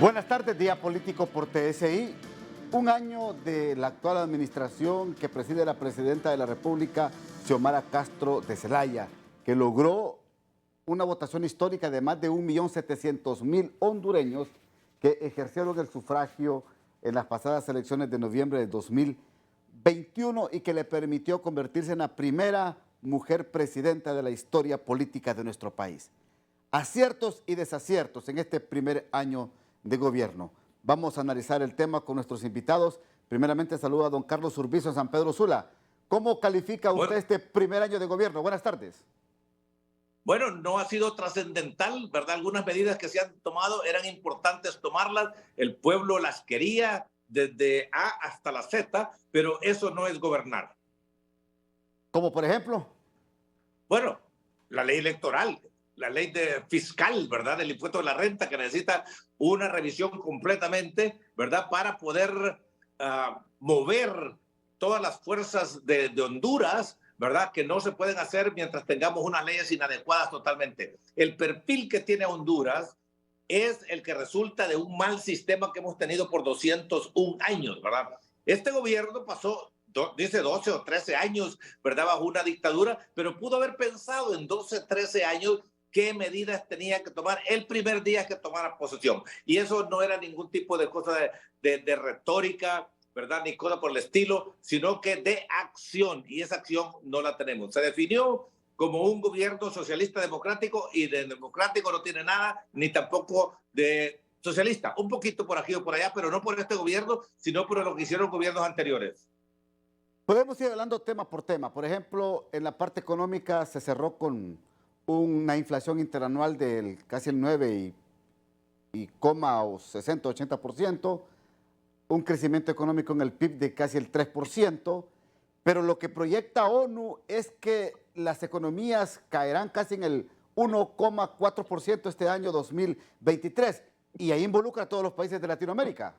Buenas tardes, Día Político por TSI. Un año de la actual administración que preside la presidenta de la República, Xiomara Castro de Zelaya, que logró una votación histórica de más de 1.700.000 hondureños que ejercieron el sufragio en las pasadas elecciones de noviembre de 2021 y que le permitió convertirse en la primera mujer presidenta de la historia política de nuestro país. Aciertos y desaciertos en este primer año de gobierno. Vamos a analizar el tema con nuestros invitados. Primeramente saludo a don Carlos Urbizo en San Pedro Sula. ¿Cómo califica usted este primer año de gobierno? Buenas tardes. Bueno, no ha sido trascendental, ¿verdad? Algunas medidas que se han tomado eran importantes tomarlas, el pueblo las quería desde A hasta la Z, pero eso no es gobernar. ¿Como por ejemplo? Bueno, la ley electoral, la ley fiscal, ¿verdad? Del impuesto de la renta, que necesita una revisión completamente, ¿verdad? Para poder mover todas las fuerzas de Honduras, ¿verdad? Que no se pueden hacer mientras tengamos unas leyes inadecuadas totalmente. El perfil que tiene Honduras es el que resulta de un mal sistema que hemos tenido por 201 años, ¿verdad? Este gobierno pasó, dice 12 o 13 años, ¿verdad? Bajo una dictadura, pero pudo haber pensado en 12, 13 años qué medidas tenía que tomar el primer día que tomara posesión. Y eso no era ningún tipo de cosa de retórica, ¿verdad? Ni cosa por el estilo, sino que de acción. Y esa acción no la tenemos. Se definió como un gobierno socialista democrático y de democrático no tiene nada, ni tampoco de socialista. Un poquito por aquí o por allá, pero no por este gobierno, sino por lo que hicieron gobiernos anteriores. Podemos ir hablando tema por tema. Por ejemplo, en la parte económica se cerró con una inflación interanual del casi el 9 y coma o 60-80%, un crecimiento económico en el PIB de casi el 3%, pero lo que proyecta ONU es que las economías caerán casi en el 1,4% este año 2023, y ahí involucra a todos los países de Latinoamérica.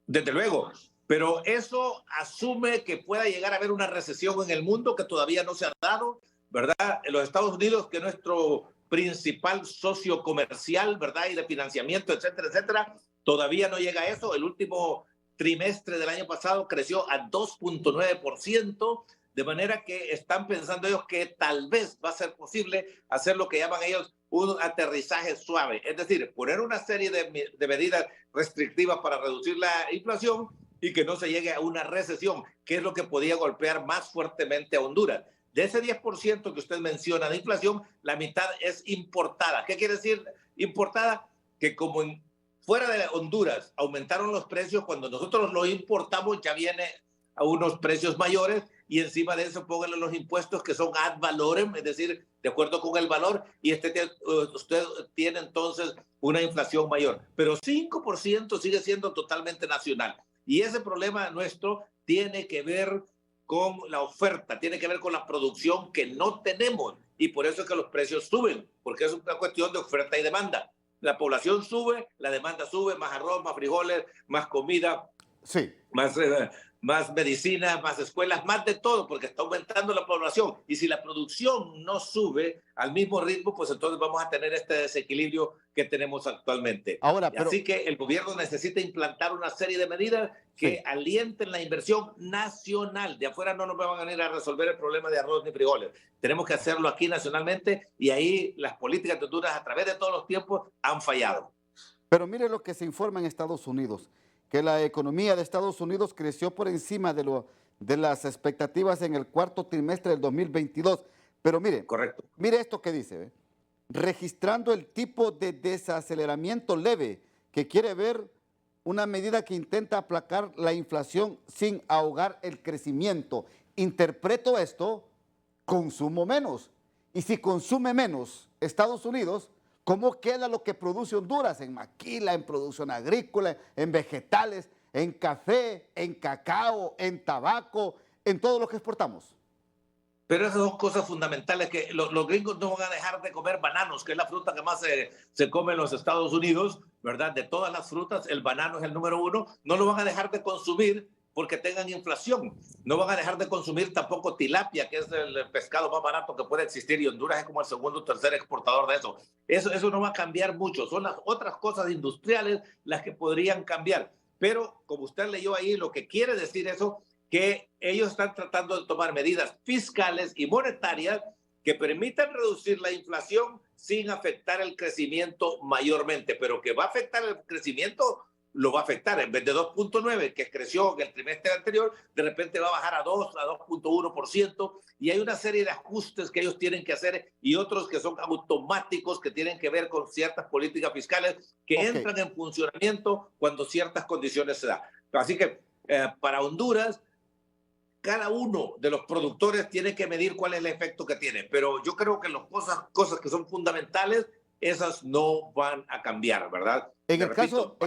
Desde luego, pero eso asume que pueda llegar a haber una recesión en el mundo que todavía no se ha dado, ¿verdad? En los Estados Unidos, que es nuestro principal socio comercial, ¿verdad? Y de financiamiento, etcétera, etcétera, todavía no llega a eso. El último trimestre del año pasado creció a 2,9%, de manera que están pensando ellos que tal vez va a ser posible hacer lo que llaman ellos un aterrizaje suave, es decir, poner una serie de medidas restrictivas para reducir la inflación y que no se llegue a una recesión, que es lo que podía golpear más fuertemente a Honduras. De ese 10% que usted menciona de inflación, la mitad es importada. ¿Qué quiere decir importada? Que como fuera de Honduras aumentaron los precios, cuando nosotros lo importamos ya viene a unos precios mayores y encima de eso pónganle los impuestos que son ad valorem, es decir, de acuerdo con el valor, y usted tiene entonces una inflación mayor. Pero 5% sigue siendo totalmente nacional. Y ese problema nuestro tiene que ver con la oferta, tiene que ver con la producción que no tenemos. Y por eso es que los precios suben, porque es una cuestión de oferta y demanda. La población sube, la demanda sube, más arroz, más frijoles, más comida, sí, más medicina, más escuelas, más de todo, porque está aumentando la población. Y si la producción no sube al mismo ritmo, pues entonces vamos a tener este desequilibrio que tenemos actualmente. Ahora, pero, así que el gobierno necesita implantar una serie de medidas que sí, alienten la inversión nacional. De afuera no nos van a venir a resolver el problema de arroz ni frijoles. Tenemos que hacerlo aquí nacionalmente, y ahí las políticas de Honduras a través de todos los tiempos han fallado. pero mire lo que se informa en Estados Unidos, que la economía de Estados Unidos creció por encima de las expectativas en el cuarto trimestre del 2022. Pero mire, Correcto. mire esto que dice, ¿ve? Registrando el tipo de desaceleramiento leve, que quiere ver una medida que intenta aplacar la inflación sin ahogar el crecimiento. Interpreto esto, consumo menos. Y si consume menos Estados Unidos, ¿cómo queda lo que produce Honduras en maquila, en producción agrícola, en vegetales, en café, en cacao, en tabaco, en todo lo que exportamos? Pero esas son cosas fundamentales que los gringos no van a dejar de comer bananos, que es la fruta que más se come en los Estados Unidos, ¿verdad? De todas las frutas, el banano es el número uno. No lo van a dejar de consumir porque tengan inflación. No van a dejar de consumir tampoco tilapia, que es el pescado más barato que puede existir, y Honduras es como el segundo o tercer exportador de eso. Eso no va a cambiar mucho. Son las otras cosas industriales las que podrían cambiar. Pero, como usted leyó ahí, lo que quiere decir eso, que ellos están tratando de tomar medidas fiscales y monetarias que permitan reducir la inflación sin afectar el crecimiento mayormente, pero que va a afectar el crecimiento, lo va a afectar. En vez de 2.9, que creció en el trimestre anterior, de repente va a bajar a 2, a 2.1%, y hay una serie de ajustes que ellos tienen que hacer y otros que son automáticos, que tienen que ver con ciertas políticas fiscales que entran en funcionamiento cuando ciertas condiciones se dan. Así que para Honduras, cada uno de los productores tiene que medir cuál es el efecto que tiene, pero yo creo que las cosas que son fundamentales, esas no van a cambiar, ¿verdad? En el caso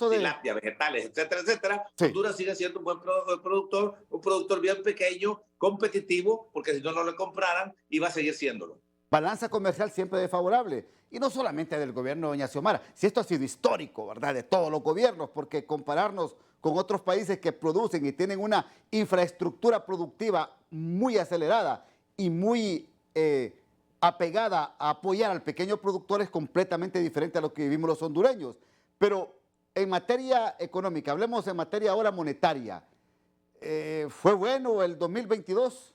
de tilapia, vegetales, etcétera, etcétera, sí. Honduras sigue siendo un buen productor, un productor bien pequeño, competitivo, porque si no, no le compraran, y va a seguir siéndolo. Balanza comercial siempre desfavorable, y no solamente del gobierno de doña Xiomara, si esto ha sido histórico, ¿verdad?, de todos los gobiernos, porque compararnos con otros países que producen y tienen una infraestructura productiva muy acelerada y muy apegada a apoyar al pequeño productor es completamente diferente a lo que vivimos los hondureños. Pero en materia económica, hablemos en materia ahora monetaria, ¿fue bueno el 2022?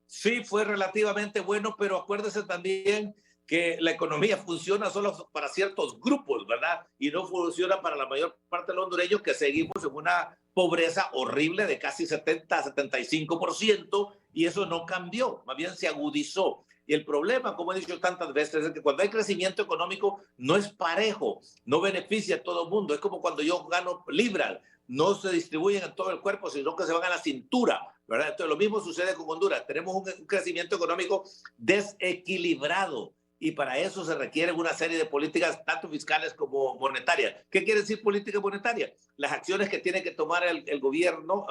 Sí, fue relativamente bueno, pero acuérdese también que la economía funciona solo para ciertos grupos, ¿verdad? Y no funciona para la mayor parte de los hondureños, que seguimos en una pobreza horrible de casi 70-75%, y eso no cambió, más bien se agudizó. Y el problema, como he dicho tantas veces, es que cuando hay crecimiento económico no es parejo, no beneficia a todo el mundo. Es como cuando yo gano libras, no se distribuyen en todo el cuerpo, sino que se van a la cintura, ¿verdad? Entonces, lo mismo sucede con Honduras. Tenemos un crecimiento económico desequilibrado, y para eso se requieren una serie de políticas, tanto fiscales como monetarias. ¿Qué quiere decir política monetaria? Las acciones que tiene que tomar el gobierno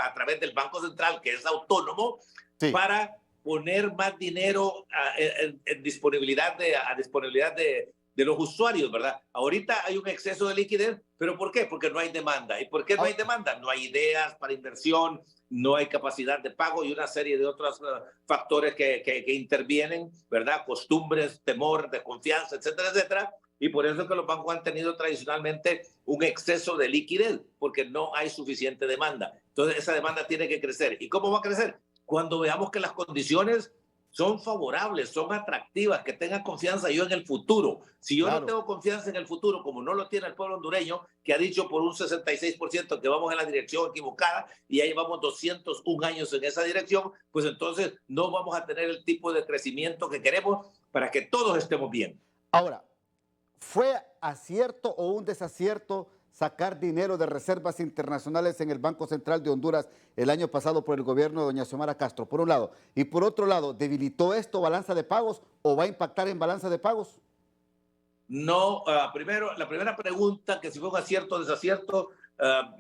a través del Banco Central, que es autónomo, sí, para poner más dinero en disponibilidad de los usuarios, ¿verdad? Ahorita hay un exceso de liquidez, ¿pero por qué? Porque no hay demanda. ¿Y por qué no hay demanda? No hay ideas para inversión, no hay capacidad de pago y una serie de otros factores que intervienen, ¿verdad? Costumbres, temor, desconfianza, etcétera, etcétera. Y por eso es que los bancos han tenido tradicionalmente un exceso de liquidez, porque no hay suficiente demanda. Entonces, esa demanda tiene que crecer. ¿Y cómo va a crecer? Cuando veamos que las condiciones son favorables, son atractivas, que tengan confianza yo en el futuro. Si yo no tengo confianza en el futuro, como no lo tiene el pueblo hondureño, que ha dicho por un 66% que vamos en la dirección equivocada, y ya llevamos 201 años en esa dirección, pues entonces no vamos a tener el tipo de crecimiento que queremos para que todos estemos bien. Ahora, ¿fue acierto o un desacierto sacar dinero de reservas internacionales en el Banco Central de Honduras el año pasado por el gobierno de doña Xiomara Castro, por un lado? Y por otro lado, ¿debilitó esto balanza de pagos o va a impactar en balanza de pagos? No, primero, la primera pregunta, que si fue un acierto o desacierto,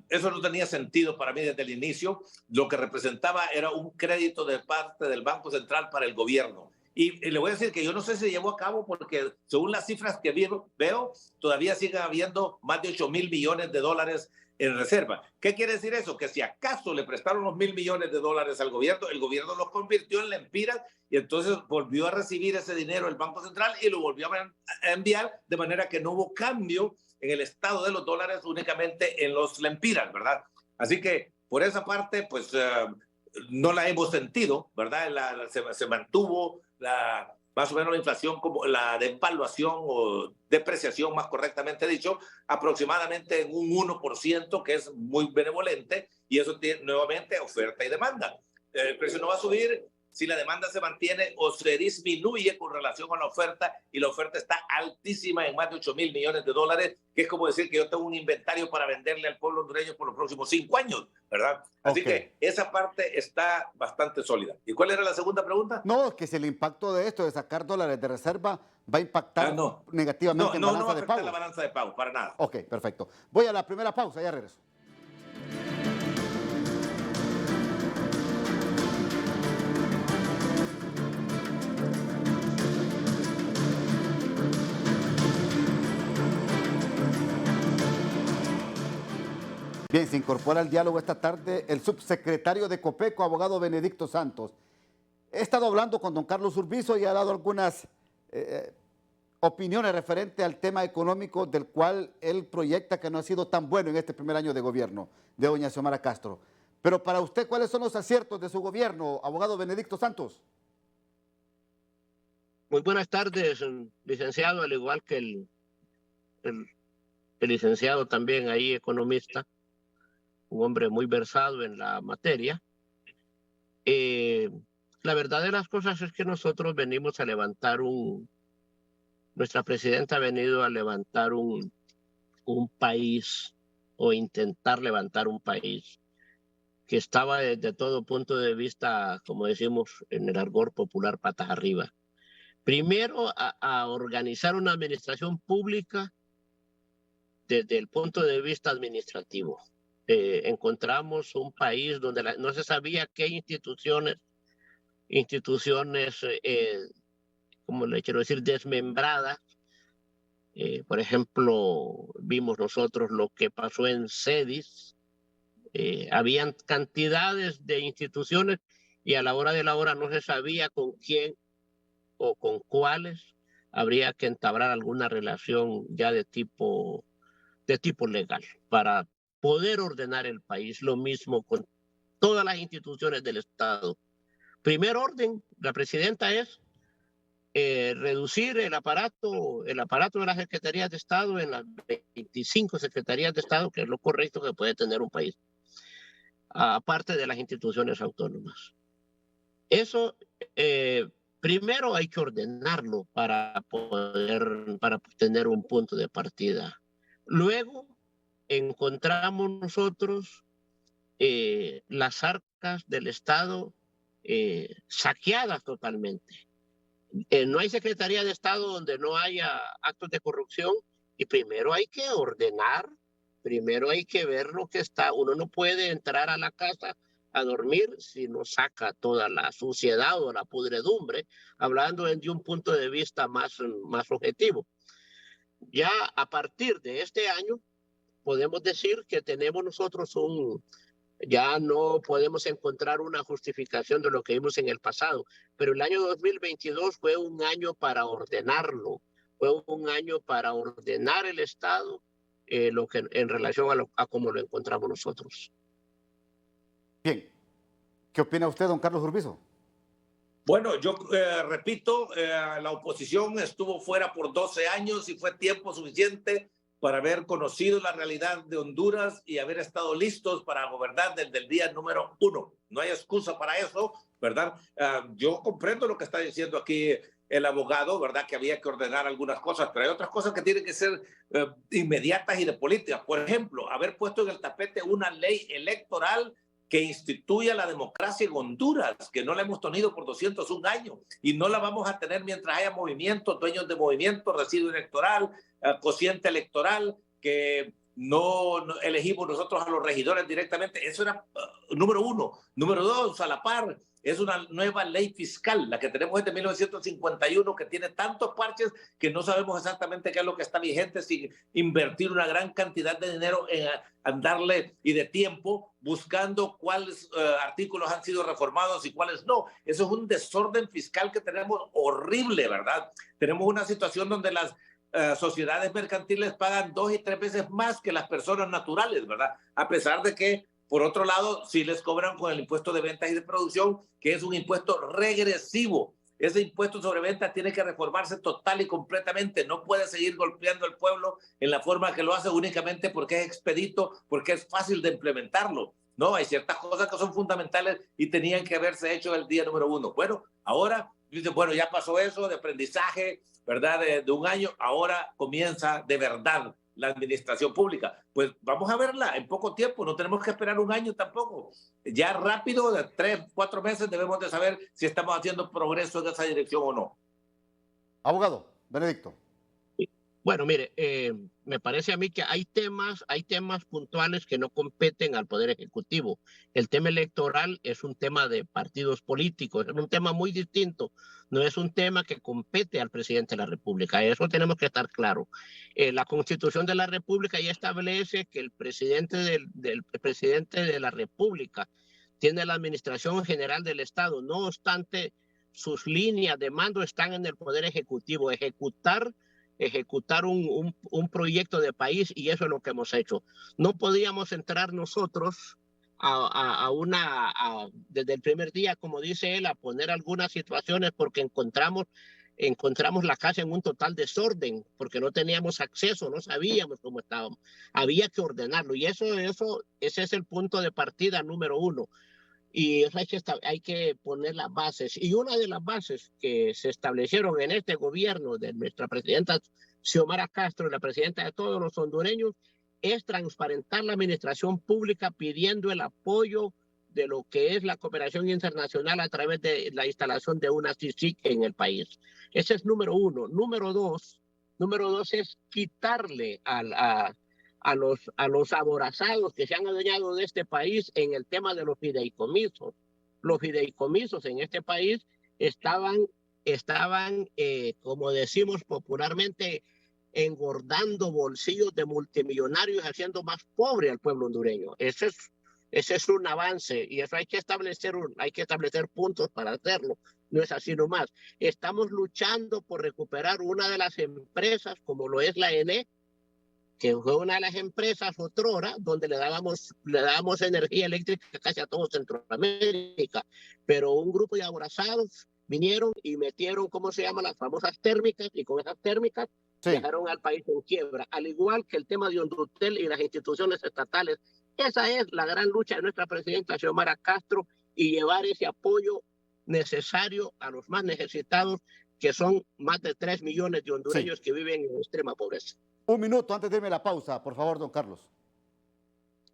eso no tenía sentido para mí desde el inicio. Lo que representaba era un crédito de parte del Banco Central para el gobierno. Y le voy a decir que yo no sé si se llevó a cabo, porque según las cifras que veo, todavía sigue habiendo más de 8,000 millones de dólares en reserva. ¿Qué quiere decir eso? Que si acaso le prestaron los 1,000 millones de dólares al gobierno, el gobierno los convirtió en lempiras, y entonces volvió a recibir ese dinero el Banco Central y lo volvió a enviar, de manera que no hubo cambio en el estado de los dólares, únicamente en los lempiras, ¿verdad? Así que por esa parte, pues no la hemos sentido, ¿verdad? Se mantuvo más o menos la inflación, como la devaluación o depreciación, más correctamente dicho, aproximadamente en un 1%, que es muy benevolente, y eso tiene nuevamente oferta y demanda. El precio no va a subir si la demanda se mantiene o se disminuye con relación a la oferta, y la oferta está altísima en más de 8,000 millones de dólares, que es como decir que yo tengo un inventario para venderle al pueblo hondureño por los próximos 5 años, ¿verdad? Así que esa parte está bastante sólida. ¿Y cuál era la segunda pregunta? No, es que si el impacto de esto, de sacar dólares de reserva, va a impactar negativamente en balanza de pagos. No, la balanza de pagos, para nada. Ok, perfecto. Voy a la primera pausa, ya regreso. Bien, se incorpora al diálogo esta tarde el subsecretario de Copeco, abogado Benedicto Santos. He estado hablando con don Carlos Urbizo y ha dado algunas opiniones referentes al tema económico del cual él proyecta que no ha sido tan bueno en este primer año de gobierno de doña Xiomara Castro. Pero para usted, ¿cuáles son los aciertos de su gobierno, abogado Benedicto Santos? Muy buenas tardes, licenciado, al igual que el licenciado también ahí, economista, un hombre muy versado en la materia. La verdad de las cosas es que nosotros venimos a levantar nuestra presidenta ha venido a levantar un país o intentar levantar un país que estaba desde todo punto de vista, como decimos en el argot popular, patas arriba. Primero, a organizar una administración pública desde el punto de vista administrativo. Encontramos un país donde no se sabía qué instituciones, como le quiero decir, desmembradas. Por ejemplo, vimos nosotros lo que pasó en CEDIS. Habían cantidades de instituciones y a la hora de la hora no se sabía con quién o con cuáles habría que entablar alguna relación ya de tipo legal para poder ordenar el país. Lo mismo con todas las instituciones del Estado. Primer orden, la presidenta es reducir el aparato de las secretarías de Estado en las 25 secretarías de Estado, que es lo correcto que puede tener un país, aparte de las instituciones autónomas. Eso primero hay que ordenarlo para tener un punto de partida. Luego encontramos nosotros las arcas del Estado saqueadas totalmente. No hay Secretaría de Estado donde no haya actos de corrupción y primero hay que ordenar, primero hay que ver lo que está. Uno no puede entrar a la casa a dormir si no saca toda la suciedad o la pudredumbre, hablando de un punto de vista más objetivo. Ya a partir de este año podemos decir que tenemos nosotros ya no podemos encontrar una justificación de lo que vimos en el pasado, pero el año 2022 fue un año para ordenarlo, fue un año para ordenar el Estado en relación a cómo lo encontramos nosotros. Bien, ¿qué opina usted, don Carlos Urbizo? Bueno, yo repito, la oposición estuvo fuera por 12 años y fue tiempo suficiente para haber conocido la realidad de Honduras y haber estado listos para gobernar desde el día número 1. No hay excusa para eso, ¿verdad? Yo comprendo lo que está diciendo aquí el abogado, ¿verdad? Que había que ordenar algunas cosas, pero hay otras cosas que tienen que ser inmediatas y de política. Por ejemplo, haber puesto en el tapete una ley electoral que instituya la democracia en Honduras, que no la hemos tenido por 201 años y no la vamos a tener mientras haya movimientos, dueños de movimiento, residuo electoral, cociente electoral, que no elegimos nosotros a los regidores directamente. Eso era número uno. Número dos, a la par, es una nueva ley fiscal, la que tenemos desde 1951, que tiene tantos parches que no sabemos exactamente qué es lo que está vigente sin invertir una gran cantidad de dinero en andarle y de tiempo buscando cuáles artículos han sido reformados y cuáles no. Eso es un desorden fiscal que tenemos horrible, ¿verdad? Tenemos una situación donde las sociedades mercantiles pagan 2 y 3 veces más que las personas naturales, ¿verdad? A pesar de que, por otro lado, sí les cobran con el impuesto de ventas y de producción, que es un impuesto regresivo. Ese impuesto sobre ventas tiene que reformarse total y completamente. No puede seguir golpeando al pueblo en la forma que lo hace únicamente porque es expedito, porque es fácil de implementarlo. No, hay ciertas cosas que son fundamentales y tenían que haberse hecho el día número 1. Bueno, ahora, bueno, ya pasó eso de aprendizaje, ¿verdad? De un año, ahora comienza de verdad la administración pública. Pues vamos a verla en poco tiempo, no tenemos que esperar un año tampoco. Ya rápido, de 3, 4 meses, debemos de saber si estamos haciendo progreso en esa dirección o no. Abogado, Benedicto. Bueno, mire, me parece a mí que hay temas puntuales que no competen al Poder Ejecutivo. El tema electoral es un tema de partidos políticos, es un tema muy distinto. No es un tema que compete al presidente de la República. Eso tenemos que estar claro. La Constitución de la República ya establece que el presidente el presidente de la República tiene la administración general del Estado. No obstante, sus líneas de mando están en el Poder Ejecutivo. Ejecutar un proyecto de país, y eso es lo que hemos hecho. No podíamos entrar nosotros desde el primer día, como dice él, a poner algunas situaciones porque encontramos la casa en un total desorden, porque no teníamos acceso, no sabíamos cómo estábamos. Había que ordenarlo, y ese es el punto de partida número uno. Y hay que poner las bases. Y una de las bases que se establecieron en este gobierno de nuestra presidenta Xiomara Castro, la presidenta de todos los hondureños, es transparentar la administración pública pidiendo el apoyo de lo que es la cooperación internacional a través de la instalación de una CICIG en el país. Ese es número uno. Número dos es quitarle a los aborazados que se han adueñado de este país en el tema de los fideicomisos. Los fideicomisos en este país estaban como decimos popularmente, engordando bolsillos de multimillonarios, haciendo más pobre al pueblo hondureño. Ese es un avance, y eso hay que establecer puntos para hacerlo. No es así nomás. Estamos luchando por recuperar una de las empresas, como lo es la ENE, que fue una de las empresas otrora donde le dábamos energía eléctrica casi a todo Centroamérica, pero un grupo de aborazados vinieron y metieron, ¿cómo se llama?, las famosas térmicas, y con esas térmicas dejaron al país en quiebra, al igual que el tema de Hondutel y las instituciones estatales. Esa es la gran lucha de nuestra presidenta Xiomara Castro, y llevar ese apoyo necesario a los más necesitados, que son más de 3 millones de hondureños que viven en extrema pobreza. Un minuto antes de irme a la pausa, por favor, don Carlos.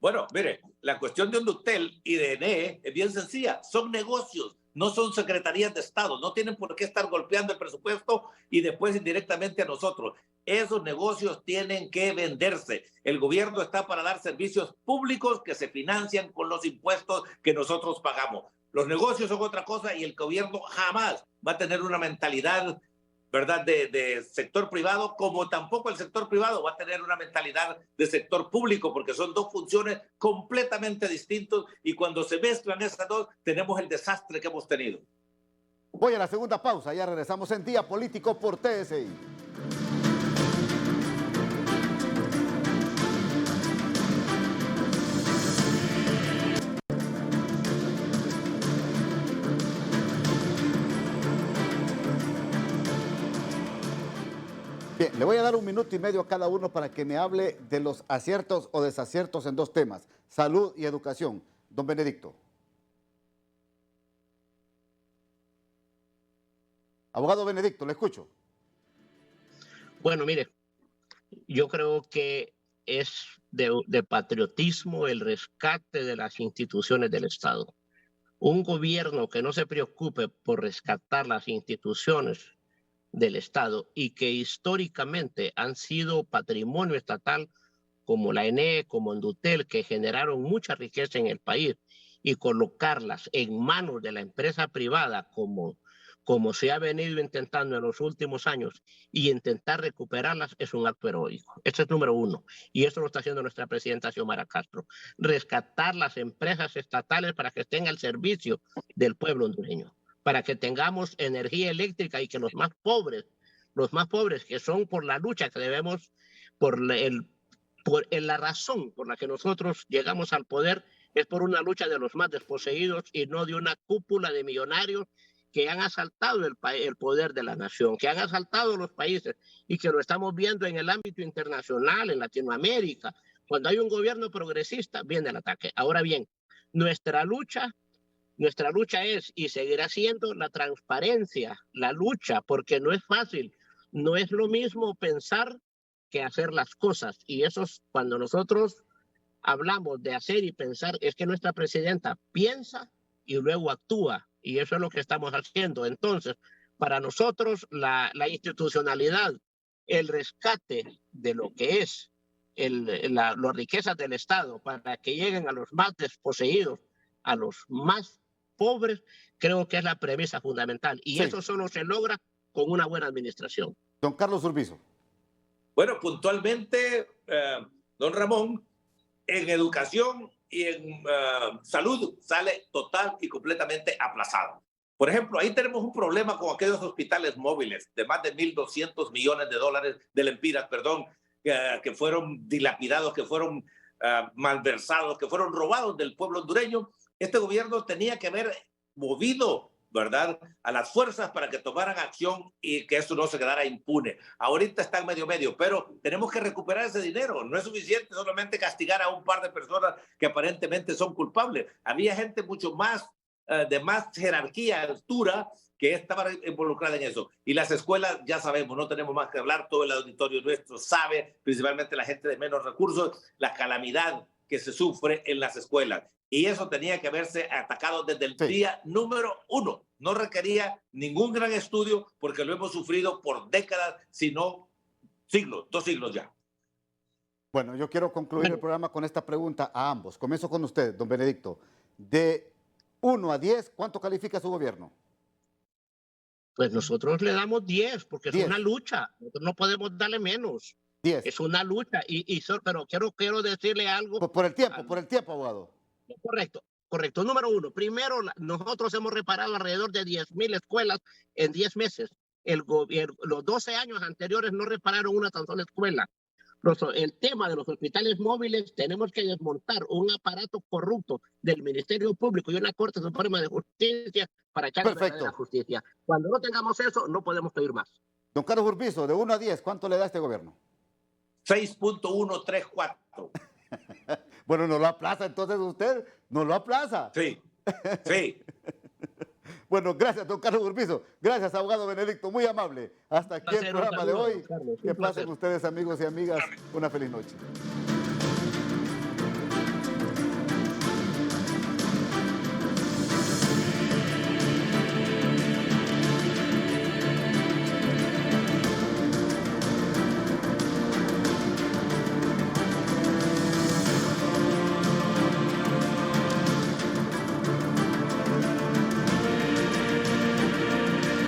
Bueno, mire, la cuestión de Hondutel y de ENE es bien sencilla. Son negocios, no son secretarías de Estado. No tienen por qué estar golpeando el presupuesto y después indirectamente a nosotros. Esos negocios tienen que venderse. El gobierno está para dar servicios públicos que se financian con los impuestos que nosotros pagamos. Los negocios son otra cosa, y el gobierno jamás va a tener una mentalidad, ¿verdad?, de sector privado, como tampoco el sector privado va a tener una mentalidad de sector público, porque son dos funciones completamente distintas, y cuando se mezclan esas dos, tenemos el desastre que hemos tenido. Voy a la segunda pausa, ya regresamos en Día Político por TSI. Bien, le voy a dar 1 minuto y medio a cada uno para que me hable de los aciertos o desaciertos en 2 temas, salud y educación. Don Benedicto. Abogado Benedicto, le escucho. Bueno, mire, yo creo que es de patriotismo el rescate de las instituciones del Estado. Un gobierno que no se preocupe por rescatar las instituciones del Estado, y que históricamente han sido patrimonio estatal, como la ENE, como Hondutel, que generaron mucha riqueza en el país, y colocarlas en manos de la empresa privada, como se ha venido intentando en los últimos años, y intentar recuperarlas, es un acto heroico. Ese es número uno, y eso lo está haciendo nuestra presidenta Xiomara Castro. Rescatar las empresas estatales para que estén al servicio del pueblo hondureño, para que tengamos energía eléctrica, y que los más pobres, que son por la lucha que debemos, por la razón por la que nosotros llegamos al poder, es por una lucha de los más desposeídos, y no de una cúpula de millonarios que han asaltado el poder de la nación, que han asaltado los países, y que lo estamos viendo en el ámbito internacional, en Latinoamérica. Cuando hay un gobierno progresista, viene el ataque. Ahora bien, nuestra lucha es, y seguirá siendo, la transparencia, la lucha, porque no es fácil. No es lo mismo pensar que hacer las cosas. Y eso es cuando nosotros hablamos de hacer y pensar, es que nuestra presidenta piensa y luego actúa. Y eso es lo que estamos haciendo. Entonces, para nosotros, la institucionalidad el rescate de lo que es las riquezas del Estado para que lleguen a los más desposeídos, a los más pobres, creo que es la premisa fundamental. Y Sí. eso solo se logra con una buena administración. Don Carlos Urbizo. Bueno, puntualmente, don Ramón, en educación y en salud sale total y completamente aplazado. Por ejemplo, ahí tenemos un problema con aquellos hospitales móviles de más de $1.200 millones de lempiras, perdón, que fueron dilapidados, que fueron malversados, que fueron robados del pueblo hondureño. Este gobierno tenía que haber movido, ¿verdad?, a las fuerzas para que tomaran acción y que eso no se quedara impune. Ahorita está en medio, pero tenemos que recuperar ese dinero. No es suficiente solamente castigar a un par de personas que aparentemente son culpables. Había gente mucho más, de más jerarquía, altura, que estaba involucrada en eso. Y las escuelas, ya sabemos, no tenemos más que hablar, todo el auditorio nuestro sabe, principalmente la gente de menos recursos, la calamidad que se sufre en las escuelas. Y eso tenía que haberse atacado desde el día número 1. No requería ningún gran estudio porque lo hemos sufrido por décadas, sino siglos, 2 siglos ya. Bueno, yo quiero concluir el programa con esta pregunta a ambos. Comienzo con usted, don Benedicto. De 1 a 10, ¿cuánto califica su gobierno? Pues nosotros le damos 10 porque 10. Es una lucha. Nosotros no podemos darle menos. 10. Es una lucha. Pero quiero decirle algo. Por el tiempo, abogado. Correcto. Número 1. Primero, nosotros hemos reparado alrededor de 10,000 escuelas en 10 meses. Los 12 años anteriores no repararon una tan sola escuela. El tema de los hospitales móviles, tenemos que desmontar un aparato corrupto del Ministerio Público y una Corte Suprema de Justicia para echar la justicia. Cuando no tengamos eso, no podemos pedir más. Don Carlos Urbizo, de 1 a 10, ¿cuánto le da este gobierno? 6.134. Bueno, ¿no lo aplaza entonces usted? ¿No lo aplaza? Sí. Bueno, gracias, don Carlos Urbizo. Gracias, abogado Benedicto, muy amable. Hasta aquí el programa de hoy. Que pasen ustedes, amigos y amigas, una feliz noche.